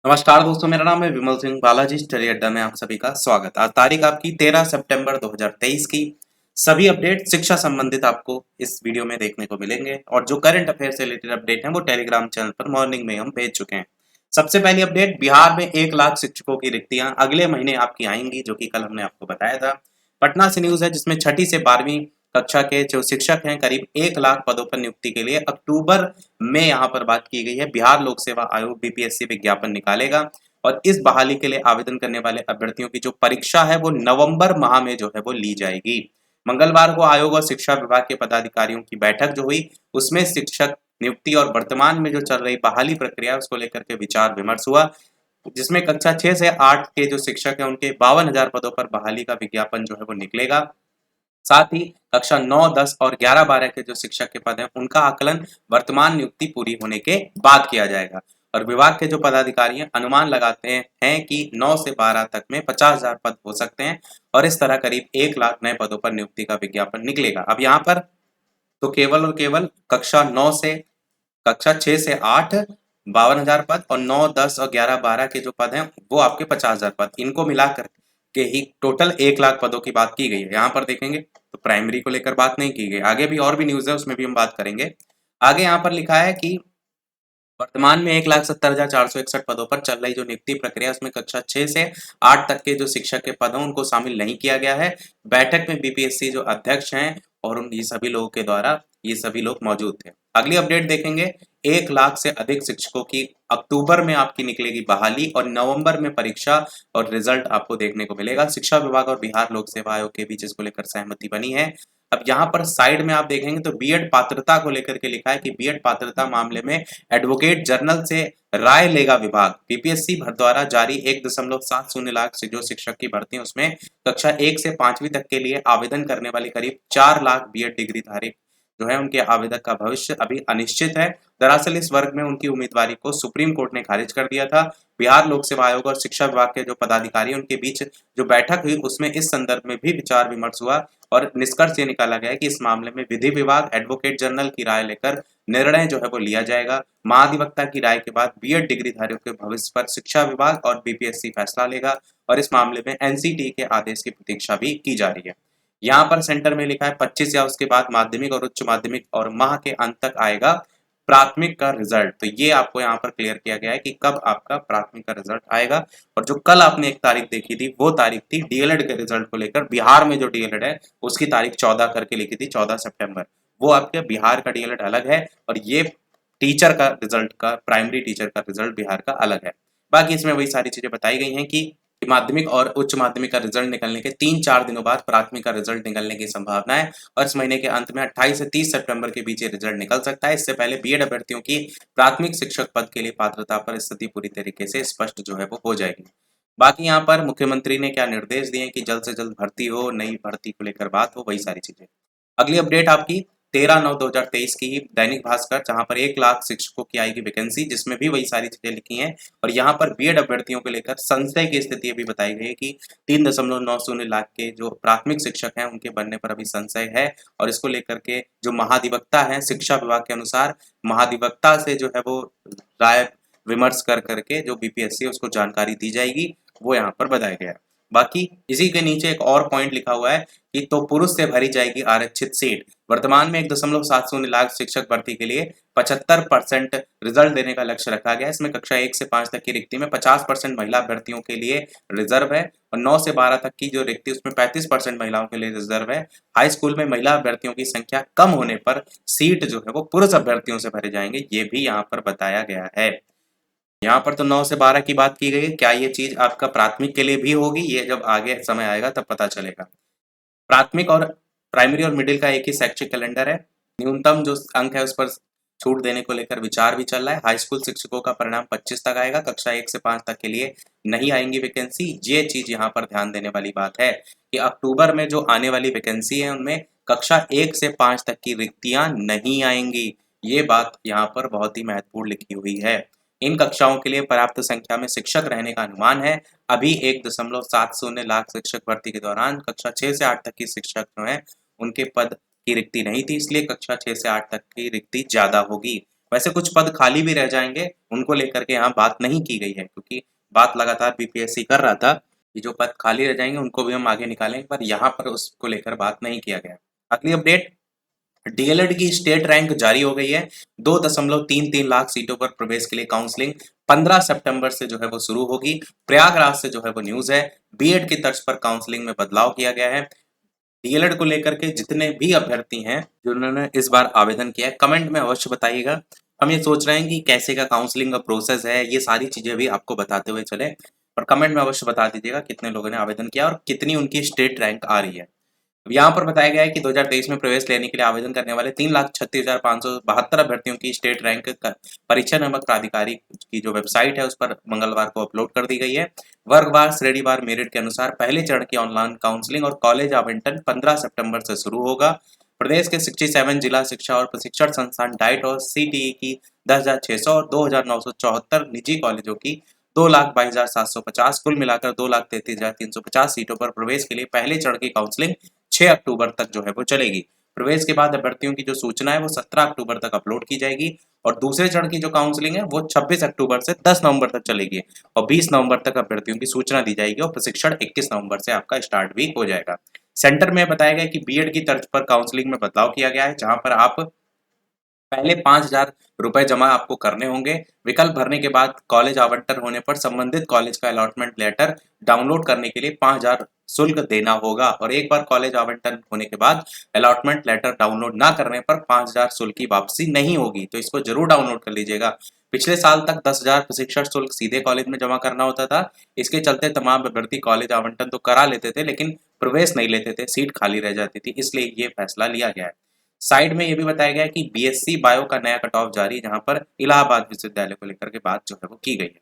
नमस्कार दोस्तों, मेरा नाम है विमल सिंह बालाजी स्टडी अड्डा में आप सभी का स्वागत। आज तारीख आपकी 13 सितंबर 2023 की। सभी अपडेट शिक्षा संबंधित आपको इस वीडियो में देखने को मिलेंगे और जो करंट अफेयर से रिलेटेड अपडेट हैं वो टेलीग्राम चैनल पर मॉर्निंग में हम भेज चुके हैं। सबसे पहली अपडेट, बिहार में 1 लाख शिक्षकों की रिक्तियां अगले महीने आपकी आएंगी, जो कि कल हमने आपको बताया था। पटना से न्यूज है जिसमें छठी से 12वीं कक्षा के जो शिक्षक हैं करीब 1 लाख पदों पर नियुक्ति के लिए अक्टूबर में यहाँ पर बात की गई है। बिहार लोक सेवा आयोग बीपीएससी विज्ञापन निकालेगा और इस बहाली के लिए आवेदन करने वाले अभ्यर्थियों की जो परीक्षा है वो नवंबर माह में जो है वो ली जाएगी। मंगलवार को आयोग और शिक्षा विभाग के पदाधिकारियों की बैठक जो हुई उसमें शिक्षक नियुक्ति और वर्तमान में जो चल रही बहाली प्रक्रिया उसको लेकर के विचार विमर्श हुआ, जिसमें कक्षा 6 से 8 के जो शिक्षक हैं उनके 52,000 पदों पर बहाली का विज्ञापन जो है वो निकलेगा। साथ ही कक्षा 9, 10 और 11, 12 के जो शिक्षक के पद हैं उनका आकलन वर्तमान नियुक्ति पूरी होने के बाद किया जाएगा। और विभाग के जो पदाधिकारी हैं अनुमान लगाते हैं कि 9 से 12 तक में 50,000 पद हो सकते हैं और इस तरह करीब 1 लाख नए पदों पर नियुक्ति का विज्ञापन निकलेगा। अब यहाँ पर तो केवल और केवल कक्षा 6 से 8 52,000 पद और 9, 10 और 11, 12 के जो पद हैं वो आपके 50,000 पद, इनको मिलाकर के ही टोटल 1 लाख पदों की बात की गई है। यहाँ पर देखेंगे तो प्राइमरी को लेकर बात नहीं की गई। आगे भी और भी न्यूज है, उसमें भी हम बात करेंगे। आगे यहाँ पर लिखा है कि वर्तमान में 1,70,461 पदों पर चल रही जो नियुक्ति प्रक्रिया उसमें कक्षा 6 से 8 तक के जो शिक्षक के पद हैं उनको शामिल नहीं किया गया है। बैठक में बीपीएससी जो अध्यक्ष हैं और उन ये सभी लोगों के द्वारा ये सभी लोग मौजूद थे। अगली अपडेट देखेंगे, 1 लाख से अधिक शिक्षकों की अक्टूबर में आपकी निकलेगी बहाली और नवंबर में परीक्षा और रिजल्ट आपको देखने को मिलेगा। शिक्षा विभाग और बिहार लोक सेवा आयोग के बीच इसको लेकर सहमति बनी है। अब यहाँ पर साइड में आप देखेंगे तो बीएड पात्रता को लेकर के लिखा है कि बीएड पात्रता मामले में एडवोकेट जनरल से राय लेगा विभाग। बीपीएससी द्वारा जारी 1.70 लाख से जो शिक्षक की भर्ती है उसमें कक्षा 1 से 5वीं तक के लिए आवेदन करने वाले करीब 4 लाख बीएड डिग्री धारी जो है उनके आवेदक का भविष्य अभी अनिश्चित है। दरअसल इस वर्ग में उनकी उम्मीदवारी को सुप्रीम कोर्ट ने खारिज कर दिया था। बिहार लोक सेवा आयोग और शिक्षा विभाग के जो पदाधिकारी उनके बीच जो बैठक हुई उसमें इस संदर्भ में भी विचार विमर्श हुआ और निष्कर्ष ये निकाला गया कि इस मामले में विधि विभाग एडवोकेट जनरल की राय लेकर निर्णय जो है वो लिया जाएगा। महाधिवक्ता की राय के बाद बीएड डिग्रीधारियों के भविष्य पर शिक्षा विभाग और बीपीएससी फैसला लेगा और इस मामले में एनसीटी के आदेश की प्रतीक्षा भी की जा रही है। यहाँ पर सेंटर में लिखा है 25 या उसके बाद माध्यमिक और उच्च माध्यमिक और माह के अंत तक आएगा प्राथमिक का रिजल्ट। तो ये आपको यहाँ पर क्लियर किया गया है कि कब आपका प्राथमिक का रिजल्ट आएगा। और जो कल आपने एक तारीख देखी थी वो तारीख थी डीएलएड के रिजल्ट को लेकर। बिहार में जो डीएलएड है उसकी तारीख 14 करके लिखी थी, 14 सितंबर। वो आपके बिहार का डीएलएड अलग है और ये टीचर का रिजल्ट का प्राइमरी टीचर का रिजल्ट बिहार का अलग है। बाकी इसमें वही सारी चीजें बताई गई हैं कि माध्यमिक और उच्च माध्यमिक का रिजल्ट निकलने के 3-4 दिनों बाद प्राथमिक का रिजल्ट निकलने की संभावना है और इस महीने के अंत में 28 से 30 सितंबर के बीच ये रिजल्ट निकल सकता है। इससे पहले बीएड अभ्यर्थियों की प्राथमिक शिक्षक पद के लिए पात्रता पर स्थिति पूरी तरीके से स्पष्ट जो है वो हो जाएगी। बाकी यहाँ पर मुख्यमंत्री ने क्या निर्देश दिए कि जल्द से जल्द भर्ती हो, नई भर्ती को लेकर बात हो, वही सारी चीजें। अगली अपडेट आपकी 13/9/2023 की ही दैनिक भास्कर, जहां पर 1 लाख शिक्षकों की आएगी वैकेंसी, जिसमें भी वही सारी चीजें लिखी हैं। और यहाँ पर बीएड अभ्यर्थियों को लेकर संशय की स्थिति अभी बताई गई है कि 3.90 लाख के जो प्राथमिक शिक्षक हैं उनके बनने पर अभी संशय है और इसको लेकर के जो महाधिवक्ता है शिक्षा विभाग के अनुसार महाधिवक्ता से जो है वो राय विमर्श कर करके जो बीपीएससी है उसको जानकारी दी जाएगी, वो यहाँ पर बताया गया है। बाकी इसी के नीचे एक और पॉइंट लिखा हुआ है कि तो पुरुष से भरी जाएगी आरक्षित सीट। वर्तमान में 1.70 लाख शिक्षक भर्ती के लिए 75% रिजल्ट देने का लक्ष्य रखा गया है। इसमें कक्षा 1 से 5 तक की रिक्ति में 50% महिला अभ्यर्थियों के लिए रिजर्व है और 9 से 12 तक की जो रिक्ति उसमें 35% महिलाओं के लिए रिजर्व है। हाई स्कूल में महिला अभ्यर्थियों की संख्या कम होने पर सीट जो है वो पुरुष अभ्यर्थियों से भरे जाएंगे, ये भी यहाँ पर बताया गया है। यहाँ पर तो 9 से 12 की बात की गई है, क्या ये चीज आपका प्राथमिक के लिए भी होगी, ये जब आगे समय आएगा तब पता चलेगा। प्राथमिक और प्राइमरी और मिडिल का एक ही शैक्षिक कैलेंडर है। न्यूनतम जो अंक है उस पर छूट देने को लेकर विचार भी चल रहा है। हाई स्कूल शिक्षकों का परिणाम 25 तक आएगा, कक्षा 1 से 5 तक के लिए नहीं आएंगी वैकेंसी। ये चीज यहाँ पर ध्यान देने वाली बात है कि अक्टूबर में जो आने वाली वैकेंसी है उनमें कक्षा 1 से 5 तक की रिक्तियां नहीं आएंगी। ये बात यहाँ पर बहुत ही महत्वपूर्ण लिखी हुई है। इन कक्षाओं के लिए पर्याप्त संख्या में शिक्षक रहने का अनुमान है। अभी 1.70 लाख शिक्षक भर्ती के दौरान कक्षा 6 से 8 तक की शिक्षक जो है उनके पद की रिक्ति नहीं थी, इसलिए कक्षा 6 से 8 तक की रिक्ति ज्यादा होगी। वैसे कुछ पद खाली भी रह जाएंगे, उनको लेकर के यहाँ बात नहीं की गई है, क्योंकि बात लगातार बीपीएससी कर रहा था कि जो पद खाली रह जाएंगे उनको भी हम आगे निकालेंगे, पर यहाँ पर उसको लेकर बात नहीं किया गया। अगली अपडेट, डीएलएड की स्टेट रैंक जारी हो गई है। 2.33 लाख सीटों पर प्रवेश के लिए काउंसलिंग 15 सितंबर से जो है वो शुरू होगी। प्रयागराज से जो है वो न्यूज है। बीएड की तर्ज पर काउंसलिंग में बदलाव किया गया है। डीएलएड को लेकर के जितने भी अभ्यर्थी हैं जिन्होंने इस बार आवेदन किया है, कमेंट में अवश्य बताइएगा। हम ये सोच रहे हैं कि कैसे का काउंसलिंग का प्रोसेस है, ये सारी चीजें भी आपको बताते हुए चले, और कमेंट में अवश्य बता दीजिएगा कितने लोगों ने आवेदन किया और कितनी उनकी स्टेट रैंक आ रही है। अब यहाँ पर बताया गया है कि 2023 में प्रवेश लेने के लिए आवेदन करने वाले 3,36,572 अभ्यर्थियों की स्टेट रैंक परीक्षा नामक प्राधिकारी की जो वेबसाइट है उस पर मंगलवार को अपलोड कर दी गई है। वर्गवार श्रेणीवार मेरिट के अनुसार पहले चरण की ऑनलाइन काउंसलिंग और कॉलेज आवंटन 15 सितंबर से शुरू होगा। प्रदेश के 67 जिला शिक्षा और प्रशिक्षण संस्थान डाइट और सीटीई की 10,600 और 2,974 निजी कॉलेजों की 2,22,750 कुल मिलाकर 2,33,350 सीटों पर प्रवेश के लिए पहले चरण की काउंसलिंग 6 अक्टूबर तक जो है वो चलेगी। प्रवेश के बाद अभ्यर्थियों की जो सूचना है वो 17 अक्टूबर तक अपलोड की जाएगी, और दूसरे चरण की जो काउंसलिंग है वो 26 अक्टूबर से 10 नवंबर तक चलेगी, और 20 नवंबर तक अभ्यर्थियों की सूचना दी जाएगी, और प्रशिक्षण 21 नवंबर से आपका स्टार्ट भी हो जाएगा। सेंटर में बताया गया कि बीएड की तर्ज पर काउंसलिंग में बदलाव किया गया है, जहां पर आप पहले 5,000 रुपए जमा आपको करने होंगे। विकल्प भरने के बाद कॉलेज आवंटन होने पर संबंधित कॉलेज का अलॉटमेंट लेटर डाउनलोड करने के लिए 5,000 शुल्क देना होगा, और एक बार कॉलेज आवंटन होने के बाद अलॉटमेंट लेटर डाउनलोड ना करने पर 5,000 शुल्क की वापसी नहीं होगी, तो इसको जरूर डाउनलोड कर लीजिएगा। पिछले साल तक 10,000 प्रशिक्षण शुल्क सीधे कॉलेज में जमा करना होता था। इसके चलते तमाम अभ्यर्थी कॉलेज आवंटन तो करा लेते थे, लेकिन प्रवेश नहीं लेते थे, सीट खाली रह जाती थी, इसलिए ये फैसला लिया गया है। साइड में ये भी बताया गया है कि बीएससी बायो का नया कट ऑफ जारी, जहां पर इलाहाबाद विश्वविद्यालय को लेकर के बात जो है वो की गई है।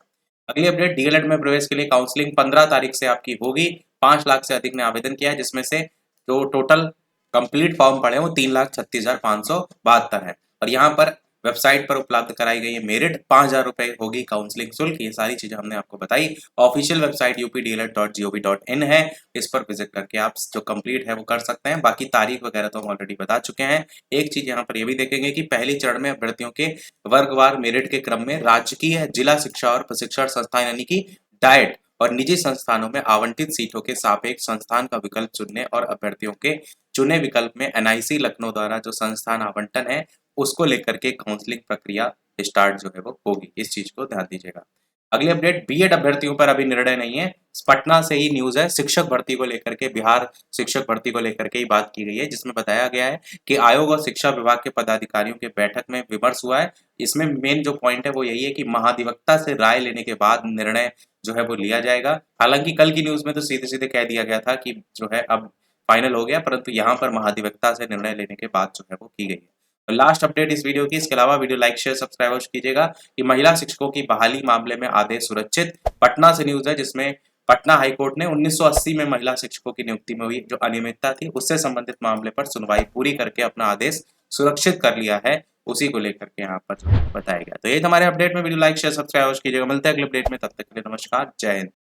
अगली अपडेट, डीएलएड में प्रवेश के लिए काउंसलिंग 15 तारीख से आपकी होगी। 5 लाख से अधिक ने आवेदन किया है, जिसमें से जो टोटल कंप्लीट फॉर्म पड़े हैं वो 3,36,572 है, और यहाँ पर वेबसाइट पर उपलब्ध कराई गई है मेरिट। 5,000 रुपए होगी काउंसलिंग शुल्क। ये सारी चीजें हमने आपको बताई। ऑफिशियल वेबसाइट updled.gov.in है, इस पर विजिट करके आप जो कंप्लीट है वो कर सकते हैं। बाकी तारीख वगैरह तो हम ऑलरेडी बता चुके हैं। एक चीज यहाँ पर ये भी देखेंगे कि पहले चरण में अभ्यर्थियों के वर्गवार मेरिट के क्रम में राजकीय जिला शिक्षा और प्रशिक्षण संस्थान यानी कि डाइट और निजी संस्थानों में आवंटित सीटों के सापेक्ष संस्थान का विकल्प चुनने और अभ्यर्थियों के चुने विकल्प में एनआईसी लखनऊ द्वारा जो संस्थान आवंटन है उसको लेकर के काउंसलिंग प्रक्रिया स्टार्ट जो है वो होगी। इस चीज को ध्यान दीजिएगा। अगली अपडेट, बीएड अभ्यर्थियों पर अभी निर्णय नहीं है। पटना से ही न्यूज है। शिक्षक भर्ती को लेकर के, बिहार शिक्षक भर्ती को लेकर के ही बात की गई है, जिसमें बताया गया है कि आयोग और शिक्षा विभाग के पदाधिकारियों के बैठक में विमर्श हुआ है। इसमें मेन जो पॉइंट है वो यही है कि महाधिवक्ता से राय लेने के बाद निर्णय जो है वो लिया जाएगा। हालांकि कल की न्यूज में तो सीधे सीधे कह दिया गया था कि जो है अब फाइनल हो गया, परंतु यहाँ पर महाधिवक्ता से निर्णय लेने के बाद जो है वो की गई है। लास्ट अपडेट इस वीडियो की। इसके अलावा वीडियो लाइक शेयर सब्सक्राइब कीजिएगा कि महिला शिक्षकों की बहाली मामले में आदेश सुरक्षित। पटना से न्यूज है, जिसमें पटना हाईकोर्ट ने 1980 में महिला शिक्षकों की नियुक्ति में हुई जो अनियमितता थी उससे संबंधित मामले पर सुनवाई पूरी करके अपना आदेश सुरक्षित कर लिया है, उसी को लेकर के यहाँ पर बताया गया। तो ये हमारे अपडेट में, वीडियो लाइक शेयर सब्सक्राइब कीजिएगा। मिलते हैं अगले अपडेट में, तब तक के लिए नमस्कार, जय हिंद।